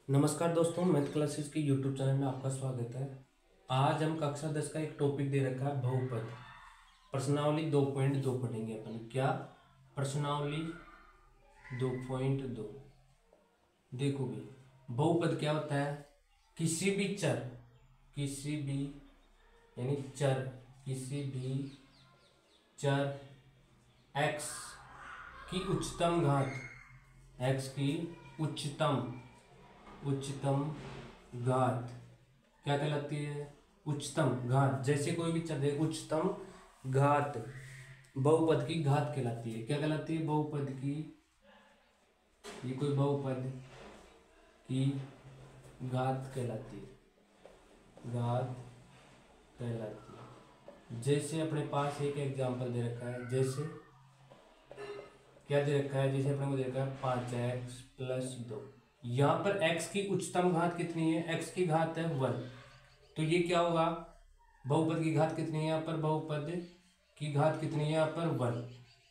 नमस्कार दोस्तों, math classes के यूट्यूब चैनल में आपका स्वागत है। आज हम कक्षा 10 का एक टॉपिक दे रखा है बहुपद। प्रश्नावली 2.2 पढ़ेंगे अपन। क्या? प्रश्नावली 2.2। देखो भी, बहुपद क्या होता है? किसी भी चर, किसी भी यानी चर, किसी भी चर x की उच्चतम घात, x की उच्चतम घात क्या कहलाती है? उच्चतम घात। जैसे कोई भी चर है, उच्चतम घात बहुपद की घात कहलाती है। क्या कहलाती है? बहुपद की, ये कोई बहुपद की घात कहलाती है, घात कहलाती है। जैसे अपने पास एक एग्जांपल दे रखा है, जैसे क्या दे रखा है? जैसे अपने को दे रखा है 5x+2। यहाँ पर x की उच्चतम घात कितनी है? x की घात है 1। तो ये क्या होगा? बहुपद की घात कितनी है यहाँ पर? बहुपद की घात कितनी है यहाँ पर? 1।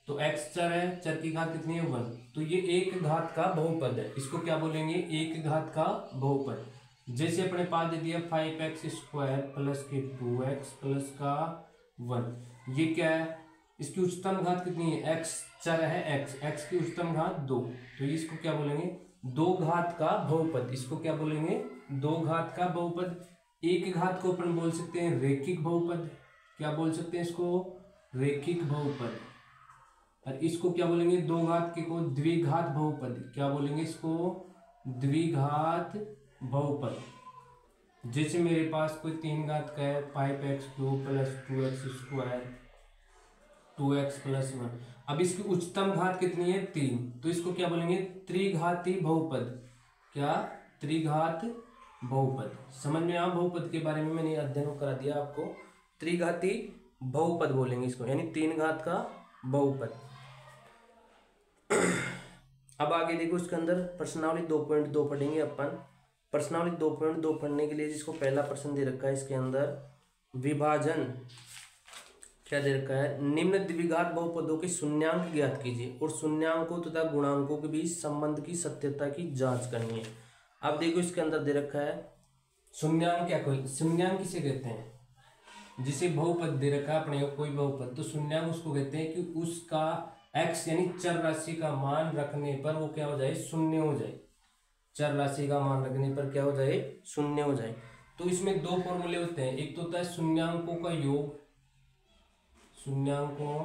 तो x चर है, चर की घात कितनी है? 1। तो ये एक घात का बहुपद है। इसको क्या बोलेंगे? एक घात का बहुपद। जैसे अपने पास दे दिया 5x² + 2x का 1। ये क्या है? इसकी उच्चतम घात कितनी है? x चर है, x की उच्चतम घात 2। तो इसको क्या बोलेंगे? दो घात का बहुपद। इसको क्या बोलेंगे? दो घात का बहुपद। एक घात को अपन बोल सकते हैं रेखिक बहुपद। क्या बोल सकते हैं इसको? रेखिक बहुपद। और इसको क्या बोलेंगे? दो घात के को द्विघात बहुपद। क्या बोलेंगे इसको? द्विघात बहुपद। जैसे मेरे पास कोई 3 घात का है, 5x³ + 2x + 1। अब इसकी उच्चतम घात कितनी है? 3। तो इसको क्या बोलेंगे? त्रिघाती बहुपद। क्या? त्रिघात बहुपद। समझ में आया? बहुपद के बारे में मैंने अध्ययन करा दिया आपको। त्रिघाती बहुपद बोलेंगे इसको, यानी 3 घात का बहुपद। अब आगे देखो, इसके अंदर प्रश्नावली 2.2 पढ़ेंगे अपन। प्रश्नावली 2.2 पढ़ने के लिए जिसको पहला प्रश्न दे रखा है, इसके अंदर विभाजन क्या दे रखा है? निम्न द्विघात बहुपदों के शून्यांक ज्ञात कीजिए और शून्यांकों तथा गुणांकों के बीच संबंध की सत्यता की जांच करनी है। अब देखो, इसके अंदर दे रखा है शून्यांक। क्या कोई शून्यांक किसे कहते हैं? जिसे बहुपद दे रखा है अपने कोई बहुपद, तो शून्यांक उसको कहते हैं कि उसका x यानी चर राशि का मान रखने पर वो क्या हो जाए? शून्य हो जाए। चर राशि का मान रखने पर क्या हो जाए? शून्य हो जाए। तो इसमें दो फॉर्मूले होते हैं। एक तो होता है शून्यांकों का योग, शून्यांकों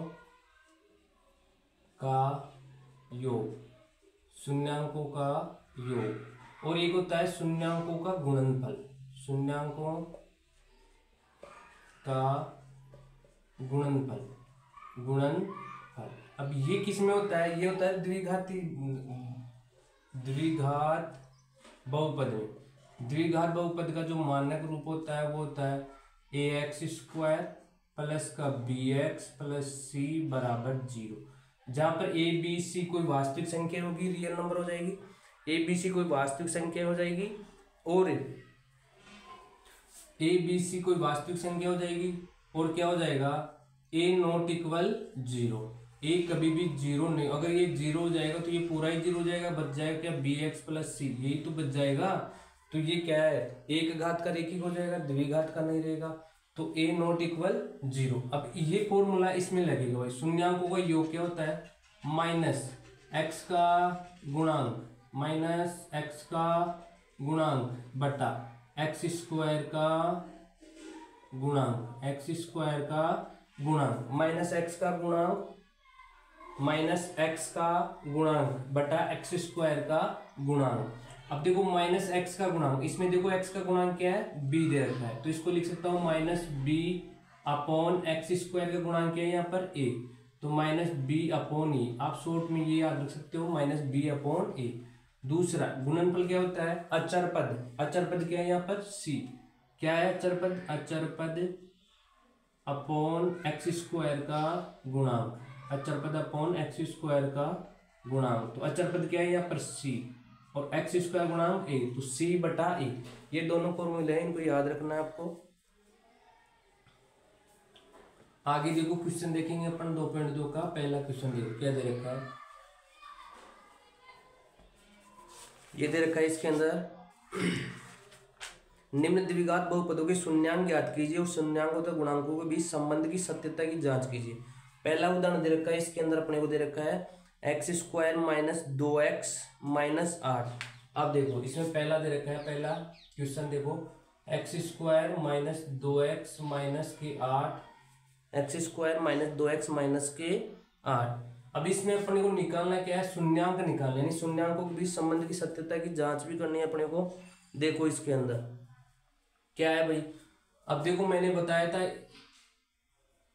का योग, शून्यांकों का योग। और एक होता है शून्यांकों का गुणनफल, शून्यांकों का गुणनफल, गुणनफल। अब ये किस में होता है? ये होता है द्विघात बहुपद में। द्विघात बहुपद का जो मानक रूप होता है वो होता है ax² + bx + c = 0। जहां पर a b c कोई वास्तविक संख्या होगी, रियल नंबर हो जाएगी। a b c कोई वास्तविक संख्या हो जाएगी, और a b c कोई वास्तविक संख्या हो जाएगी, और क्या हो जाएगा? a ≠ 0। a कभी भी 0 नहीं। अगर ये 0 हो जाएगा तो ये पूरा ही 0 हो जाएगा। बच जाएगा क्या? bx + c, यही तो बच जाएगा। तो ये क्या है? एक घात का रेखिक हो जाएगा, द्विघात का नहीं रहेगा। तो a ≠ 0। अब ये फॉर्मूला इसमें लगेगा भाई। शून्यांकों का योग क्या होता है? -x का गुणांक, -x का गुणांक बटा x² का गुणांक, x² का गुणांक, -x का गुणांक, -x का गुणांक बटा x² का गुणांक। अब देखो -x का गुणांक, इसमें देखो x का गुणांक क्या है? b दे रखा है। तो इसको लिख सकता हूं -b/x² का गुणांक क्या है यहाँ पर? a। तो -b/a। आप शॉर्ट में ये याद रख सकते हो, -b/a। दूसरा गुणनफल क्या होता है? अचर पद। अचर पद क्या है यहाँ पर? c। क्या है अचर पद? अचर पद x² का गुणांक, अचर पद x² का गुणांक। तो अचर पद क्या है यहाँ पर? c, और x² गुणांक a, तो c/a। ये दोनों फॉर्मूले हैं, इनको याद रखना है आपको। आगे देखो, क्वेश्चन देखेंगे अपन 2.2 का। पहला क्वेश्चन देखो क्या दे रखा है। ये दे रखा है इसके अंदर निम्न द्विघात बहुपदों के शून्यांक ज्ञात कीजिए और शून्यांकों तथा गुणांकों के बीच संबंध की सत्यता की जांच कीजिए। पहला उदाहरण दे रखा है, इसके अंदर अपने को दे रखा है x square minus 2x minus 8। अब देखो इसमें पहला दे रखा है, पहला क्वेश्चन देखो, x square minus 2x minus के 8, x square minus 2x minus के 8। अब इसमें अपने को निकालना क्या है, शून्यांक निकालना, यानी शून्यांकों के बीच संबंध की सत्यता की जांच भी करनी है अपने को। देखो इसके अंदर क्या है भाई, अब देखो मैंने बताया था,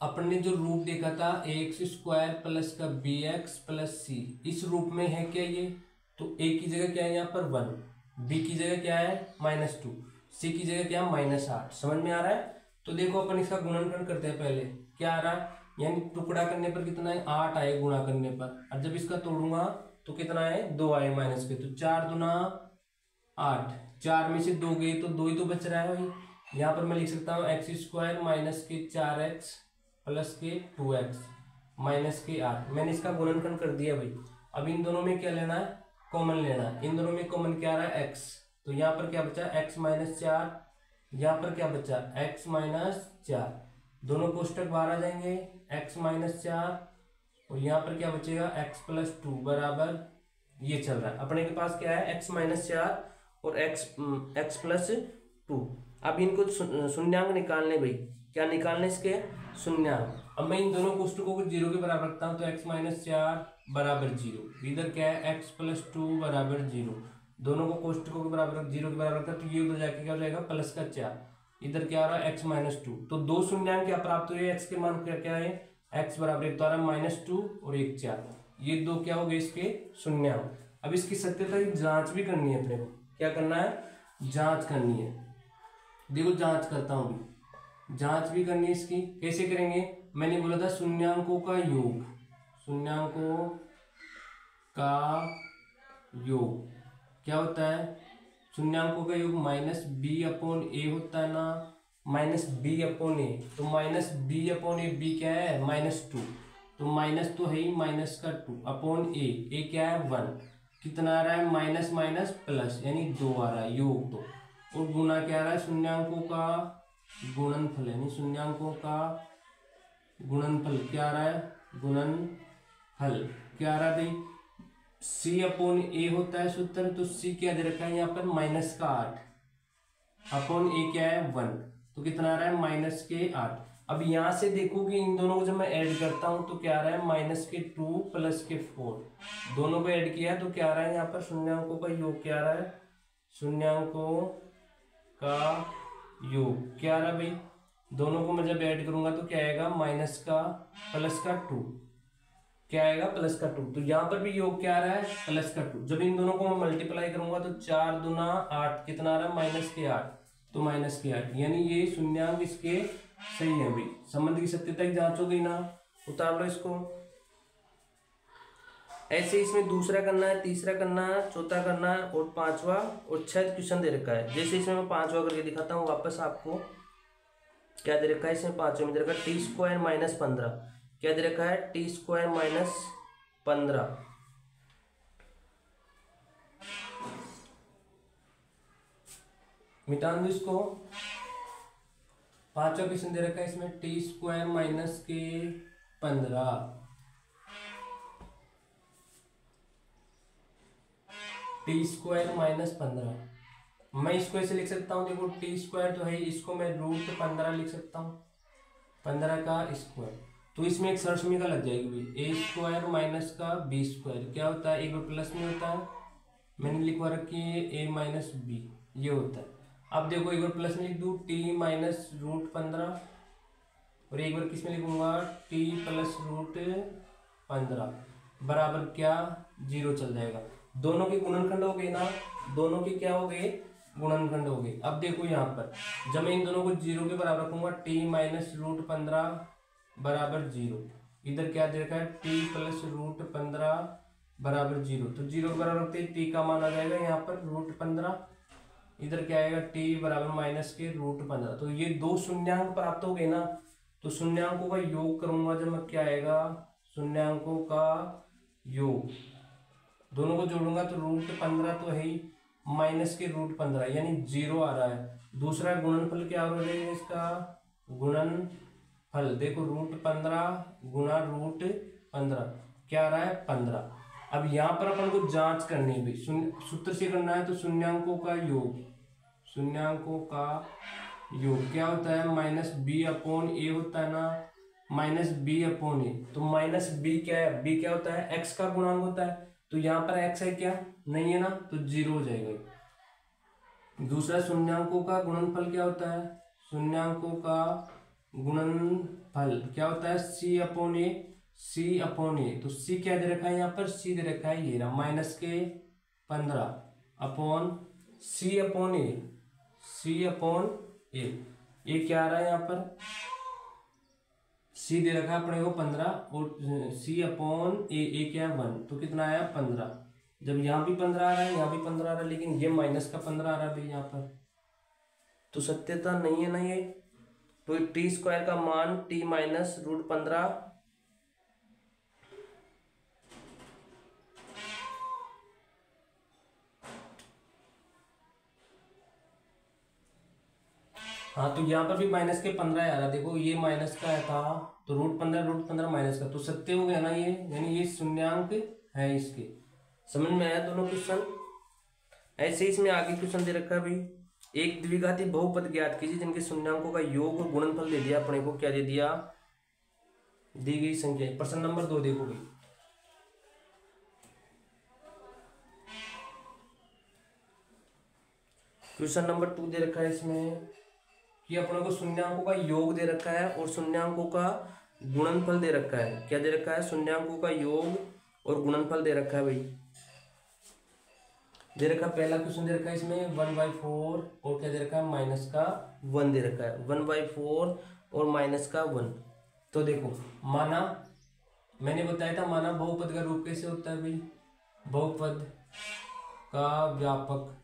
अपने जो रूप देखा था एक्स स्क्वायर प्लस का बी एक्स प्लस सी, इस रूप में है क्या ये, तो ए की जगह क्या है यहाँ पर 1, बी की जगह क्या है -2, सी की जगह क्या है -8। समझ में आ रहा है। तो देखो अपन इसका गुणनखंड करते हैं, पहले क्या आ रहा है, यानी टुकड़ा करने पर कितना है 8 आए, गुणा करने पर, और जब इसका तोड़ूंगा तो कितना है 2 आए माइनस के, तो 4 दूना 8, 4 में से 2 गए तो 2 ही तो बच रहा है भाई। यहाँ पर मैं लिख सकता हूँ एक्स स्क्वायर माइनस के 4x प्लस के 2x माइनस के 8। मैंने इसका गुणनखंड कर दिया भाई। अब इन दोनों में क्या लेना है, कॉमन लेना है। इन दोनों में कॉमन क्या आ रहा है x, तो यहाँ पर क्या बचा x माइनस 4, यहाँ पर क्या बचा x माइनस 4, दोनों कोष्टक बाहर आ जाएंगे, x माइनस 4 और यहाँ पर क्या बचेगा x प्लस 2 बराबर, ये चल रहा है अपने के पास क्या है x माइनस 4 और x प्लस 2। अब इनको शून्यांक निकालने भाई, क्या निकालने इसके शून्यांक। अब मैं इन दोनों कोष्टकों को 0 के बराबर रखता हूँ, तो x माइनस 4 बराबर 0, इधर क्या है x प्लस 2 बराबर 0, दोनों को कोष्टकों के बराबर 0 के बराबर रखता, तो ये उधर जाके क्या हो जाएगा प्लस का 4, इधर क्या आ रहा है x माइनस 2। तो दो शून्यांक क्या प्राप्त हुए, x के मान क्या क्या है, x बराबर एक तो आ रहा है -2 और एक 4, ये दो क्या हो गए इसके शून्यांक। अब इसकी सत्यता की जांच भी करनी है अपने को, क्या करना है, जांच करनी है। देखो जांच करता हूं, जांच भी करनी है इसकी, कैसे करेंगे, मैंने बोला था शून्यांकों का योग, शून्यांकों का योग क्या होता है, शून्यांकों का योग -b/a होता है ना, -b/a, तो -b/a, b क्या है -2, तो माइनस तो है ही, माइनस का 2 अपॉन ए क्या है 1, कितना आ रहा है माइनस माइनस प्लस, यानी 2 आ रहा है, योग 2, और गुना क्या आ रहा है शून्यांकों का गुणनफल, यानी शून्यांकों का गुणनफल क्या आ रहा है, गुणनफल क्या आ रहा है भाई, c/a होता है सूत्र, तो c क्या दे रखा है यहाँ पर -8 अपॉन a क्या है 1, तो कितना आ रहा है -8। अब यहां से देखो कि इन दोनों को जब मैं ऐड करता हूं तो क्या आ रहा है -2 प्लस के 4, दोनों को ऐड किया तो क्या आ रहा है यहाँ पर शून्यांकों का योग क्या आ रहा है, शून्यांकों का योग क्या आ रहा है भाई, दोनों को मैं जब ऐड करूंगा तो क्या आएगा माइनस का प्लस का 2, क्या आएगा प्लस का 2, तो यहाँ पर भी योग क्या आ रहा है प्लस का 2। जब इन दोनों को मैं मल्टीप्लाई करूंगा तो 4 दूना 8, कितना आ रहा है -8, तो -8, यानी ये शून्यांक इसके सही है भाई। संबंध की सत्यता की जांच हो गई ना, उतार लो इसको। ऐसे इसमें दूसरा करना है, तीसरा करना है, चौथा करना है और पांचवा और 6 क्वेश्चन दे रखा है। जैसे इसमें मैं पांचवा करके दिखाता हूँ वापस आपको, क्या दे रखा है इसमें पांचवा में दे रखा है t² - 15, क्या दे रखा है t² - 15, मिटा दो इसको। पांचवा क्वेश्चन दे रखा है इसमें t² - 15, t² - 15, मैं इसको ऐसे लिख सकता हूँ, देखो t² तो है, इसको मैं √15 लिख सकता हूँ, 15 का स्क्वायर, तो इसमें एक सरसमीका लग जाएगी भाई, a² माइनस का b², क्या होता है एक बार प्लस में होता है, मैंने लिखवा रखी है a माइनस b, ये होता है। अब देखो एक बार प्लस में लिख दूँ t माइनस √15 और एक बार किस में लिखूंगा t प्लस √15 बराबर क्या 0 चल जाएगा। दोनों के गुणनखंड हो गए ना, दोनों के क्या हो गए गुणनखंड हो गए। अब देखो यहाँ पर जब मैं इन दोनों को 0 के बराबर रखूंगा t माइनस √15 बराबर 0, इधर क्या दे रखा है t प्लस √15 बराबर 0, तो 0 के बराबर रखते ही t का मान आ जाएगा यहाँ पर √15, इधर क्या आएगा t बराबर माइनस के √15, तो ये दो शून्यांक प्राप्त हो गए ना। तो शून्यांकों का योग करूंगा जब मैं, क्या आएगा शून्यांकों का योग, दोनों को जोड़ूंगा तो √15 तो है ही, माइनस के रूट 15 यानी 0 आ रहा है। दूसरा गुणनफल क्या हो रहा है इसका, गुणनफल देखो रूट 15 गुणा रूट 15 क्या आ रहा है 15। अब यहाँ पर अपन को जांच करनी है भाई, सूत्र से करना है तो शून्यांकों का योग, शून्यांकों का योग क्या होता है माइनस बी अपॉन ए होता है ना, माइनस बी अपॉन ए। तो माइनस बी क्या है, बी क्या होता है एक्स का गुणांक होता है, तो यहाँ पर एक्स है क्या नहीं है ना, तो 0 हो जाएगा। दूसरा शून्यांकों का गुणनफल क्या होता है, शून्यांकों का गुणनफल क्या होता है सी अपॉन ए, सी अपॉन ए। तो सी क्या दे रखा है यहाँ पर, सी दे रखा है ये ना माइनस के 15 अपॉन सी अपॉन ए, सी अपॉन ए। ये क्या आ रहा है यहाँ पर, सी दे रखा है अपने को 15 और सी अपॉन ए क्या है 1, तो कितना आया 15। जब यहाँ भी 15 आ रहा है यहाँ भी 15 आ रहा है, लेकिन ये माइनस का 15 आ रहा है भाई यहाँ पर, तो सत्यता नहीं है ना ये। तो टी स्क्वायर का मान टी माइनस रूट 15 हाँ, तो यहाँ पर भी माइनस के 15 आ रहा, देखो ये माइनस का था तो रूट 15 माइनस का, तो सत्य हो गया ना ये, यानी ये शून्यांक है इसके। समझ में आया दोनों क्वेश्चन। ऐसे ही इसमें आगे क्वेश्चन दे रखा है भाई, एक द्विघाती बहुपद ज्ञात कीजिए जिनके शून्यांकों का योग और गुणनफल दे दिया अपने को, क्या दे दिया, दी गई संख्या। प्रश्न नंबर 2 देखो भाई, क्वेश्चन नंबर 2 दे रखा है इसमें कि अपने को शून्यांकों का योग दे रखा है और शून्यांकों का गुणनफल दे रखा है। क्या दे रखा है, शून्यांकों का योग और गुणनफल दे रखा है भाई, दे रखा है। पहला क्वेश्चन दे रखा है इसमें 1/4 और क्या दे रखा है माइनस का 1 दे रखा है, 1/4 और माइनस का 1। तो देखो माना, मैंने बताया था माना बहुपद का रूप कैसे होता है भाई, बहुपद का व्यापक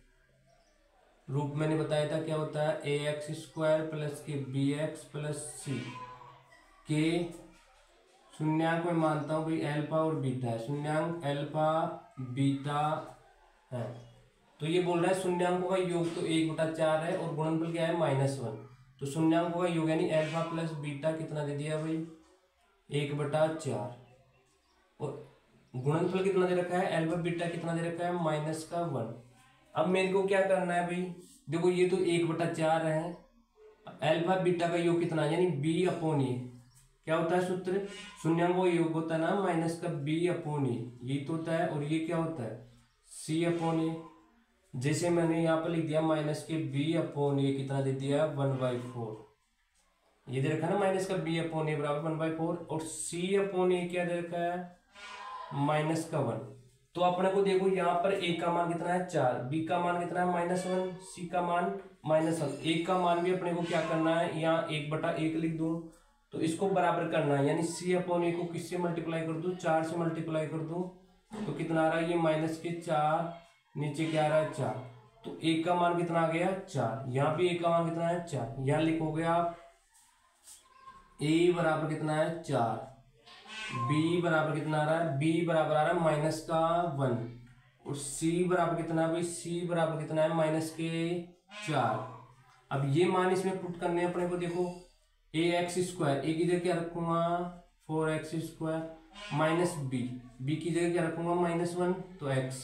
रूप मैंने बताया था क्या होता है, ax² प्लस के bx प्लस c के शून्यांक में मानता हूँ भाई अल्फा और बीटा है, शून्यांक अल्फा बीटा है। तो ये बोल रहा है शून्यांकों का योग तो 1/4 है और गुणनफल क्या है -1। तो शून्यांकों का योग यानी अल्फा प्लस बीटा कितना दे दिया भाई 1/4 और गुणनफल कितना दे रखा है अल्फा बीटा कितना दे रखा है -1। अब मेरे को क्या करना है भाई, देखो ये तो 1/4 है, अल्फा बीटा का योग कितना यानी b अपॉन ए, क्या होता है सूत्र, शून्यांकों का योग होता है ना माइनस का b अपॉन ए, ये तो होता है, और ये क्या होता है c अपॉन ए। जैसे मैंने यहाँ पर लिख दिया माइनस के b अपॉन ए कितना दे दिया 1/4, ये दे रखा है ना माइनस का b अपॉन ए बराबर 1/4 और c अपॉन ए क्या दे रखा है -1। तो अपने को देखो यहाँ पर a का मान कितना है 4, b का मान कितना है -1, c का मान -1। a का मान भी अपने को क्या करना है, यहाँ 1/1 लिख दूं तो इसको बराबर करना है, यानी c अपॉन ए को किससे मल्टीप्लाई कर दूं 4 से मल्टीप्लाई कर दूं तो कितना आ रहा है ये -4, नीचे क्या आ रहा है 4। तो a का मान कितना आ गया 4, यहाँ भी a का मान कितना है 4, यहाँ लिखोगे आप a बराबर कितना है 4, b बराबर कितना आ रहा है, b बराबर आ रहा है -1 और c बराबर कितना है भाई, c बराबर कितना है -4। अब ये मान इसमें पुट करने हैं अपने को, देखो ax², a की जगह क्या रखूंगा 4x² माइनस b की जगह क्या रखूंगा -1 तो x,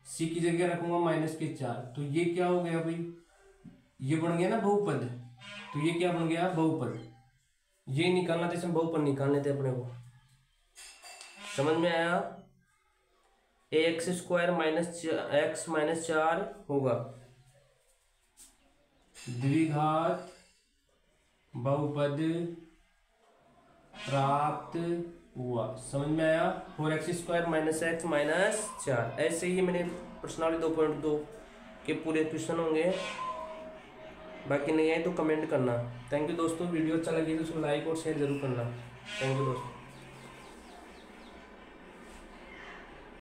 c की जगह रखूंगा -4। तो ये क्या हो गया भाई, ये बन गया ना बहुपद, तो ये क्या बन गया बहुपद। ये निकालना था, इसमें बहुपद निकालने थे अपने को, समझ में आया। ax² x -4 होगा द्विघात बहुपद प्राप्त हुआ, समझ में आया। 4x² -x -4। ऐसे ही मैंने प्रश्नावली 2.2 के पूरे क्वेश्चन होंगे, बाकी नहीं आए तो कमेंट करना। थैंक यू दोस्तों, वीडियो अच्छा लगे तो उसको लाइक और शेयर जरूर करना। थैंक यू दोस्तों।